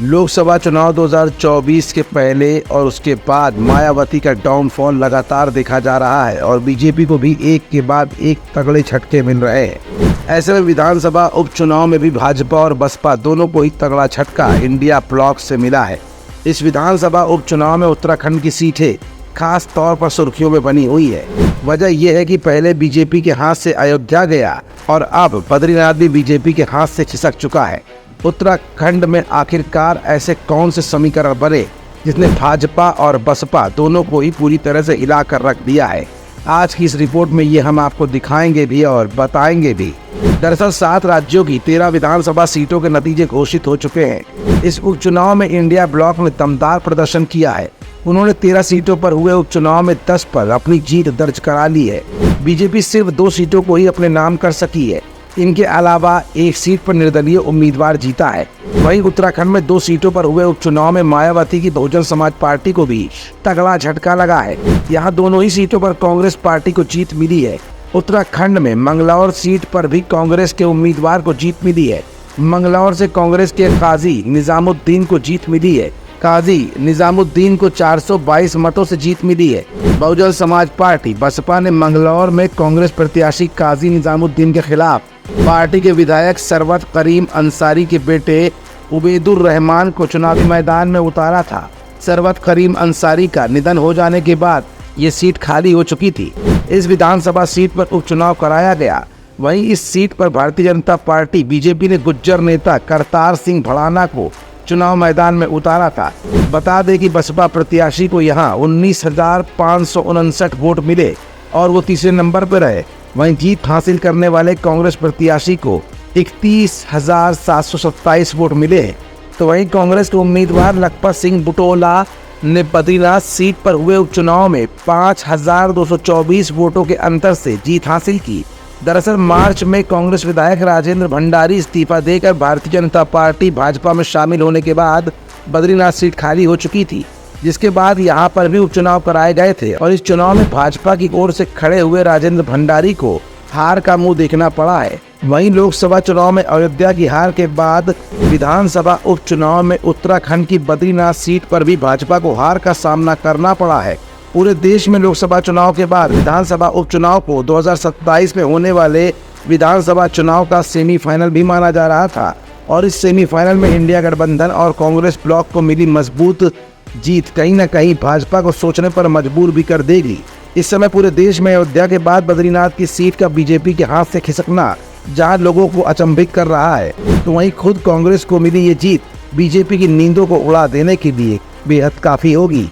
लोकसभा चुनाव 2024 के पहले और उसके बाद मायावती का डाउनफॉल लगातार देखा जा रहा है और बीजेपी को भी एक के बाद एक तगड़े झटके मिल रहे हैं। ऐसे में विधानसभा उपचुनाव में भी भाजपा और बसपा दोनों को ही तगड़ा झटका इंडिया ब्लॉक से मिला है। इस विधानसभा उपचुनाव में उत्तराखंड की सीटें खास तौर पर सुर्खियों में बनी हुई है। वजह यह है कि पहले बीजेपी के हाथ से अयोध्या गया और अब बद्रीनाथ भी बीजेपी के हाथ से खिसक चुका है। उत्तराखंड में आखिरकार ऐसे कौन से समीकरण बने जिसने भाजपा और बसपा दोनों को ही पूरी तरह से हिला कर रख दिया है। आज की इस रिपोर्ट में ये हम आपको दिखाएंगे भी और बताएंगे भी। दरअसल 7 राज्यों की 13 विधानसभा सीटों के नतीजे घोषित हो चुके हैं। इस उपचुनाव में इंडिया ब्लॉक ने दमदार प्रदर्शन किया है। उन्होंने 13 सीटों पर हुए उपचुनाव में 10 पर अपनी जीत दर्ज करा ली है। बीजेपी सिर्फ 2 सीटों को ही अपने नाम कर सकी है। इनके अलावा एक सीट पर निर्दलीय उम्मीदवार जीता है। वहीं उत्तराखंड में 2 सीटों पर हुए उपचुनाव में मायावती की बहुजन समाज पार्टी को भी तगड़ा झटका लगा है। यहाँ दोनों ही सीटों पर कांग्रेस पार्टी को जीत मिली है। उत्तराखंड में मंगलौर सीट पर भी कांग्रेस के उम्मीदवार को जीत मिली है। मंगलौर से कांग्रेस के काजी निजामुद्दीन को जीत मिली है। काजी निजामुद्दीन को 422 मतों से जीत मिली है। बहुजन समाज पार्टी बसपा ने मंगलौर में कांग्रेस प्रत्याशी काजी निजामुद्दीन के खिलाफ पार्टी के विधायक सरवत करीम अंसारी के बेटे उबैदुर रहमान को चुनावी मैदान में उतारा था। सरवत करीम अंसारी का निधन हो जाने के बाद ये सीट खाली हो चुकी थी। इस विधानसभा सीट पर उपचुनाव कराया गया। वहीं इस सीट पर भारतीय जनता पार्टी बीजेपी ने गुज्जर नेता करतार सिंह भड़ाना को चुनाव मैदान में उतारा था। बता दें कि बसपा प्रत्याशी को यहां 19,559 वोट मिले और वो तीसरे नंबर पर रहे। वहीं जीत हासिल करने वाले कांग्रेस प्रत्याशी को 31,727 वोट मिले। तो वहीं कांग्रेस के उम्मीदवार लखपत सिंह बुटोला ने बद्रीनाथ सीट पर हुए उपचुनाव में 5,224 वोटों के अंतर से जीत हासिल की। दरअसल मार्च में कांग्रेस विधायक राजेंद्र भंडारी इस्तीफा देकर भारतीय जनता पार्टी भाजपा में शामिल होने के बाद बद्रीनाथ सीट खाली हो चुकी थी, जिसके बाद यहां पर भी उपचुनाव कराए गए थे और इस चुनाव में भाजपा की ओर से खड़े हुए राजेंद्र भंडारी को हार का मुंह देखना पड़ा है। वहीं लोकसभा चुनाव में अयोध्या की हार के बाद विधानसभा उपचुनाव में उत्तराखंड की बद्रीनाथ सीट पर भी भाजपा को हार का सामना करना पड़ा है। पूरे देश में लोकसभा चुनाव के बाद विधानसभा उपचुनाव को 2027 में होने वाले विधानसभा चुनाव का सेमीफाइनल भी माना जा रहा था और इस सेमीफाइनल में इंडिया गठबंधन और कांग्रेस ब्लॉक को मिली मजबूत जीत कहीं न कहीं भाजपा को सोचने पर मजबूर भी कर देगी। इस समय पूरे देश में अयोध्या के बाद बद्रीनाथ की सीट का बीजेपी के हाथ से खिसकना जहां लोगों को अचंभित कर रहा है, तो वहीं खुद कांग्रेस को मिली ये जीत बीजेपी की नींदों को उड़ा देने के लिए बेहद काफी होगी।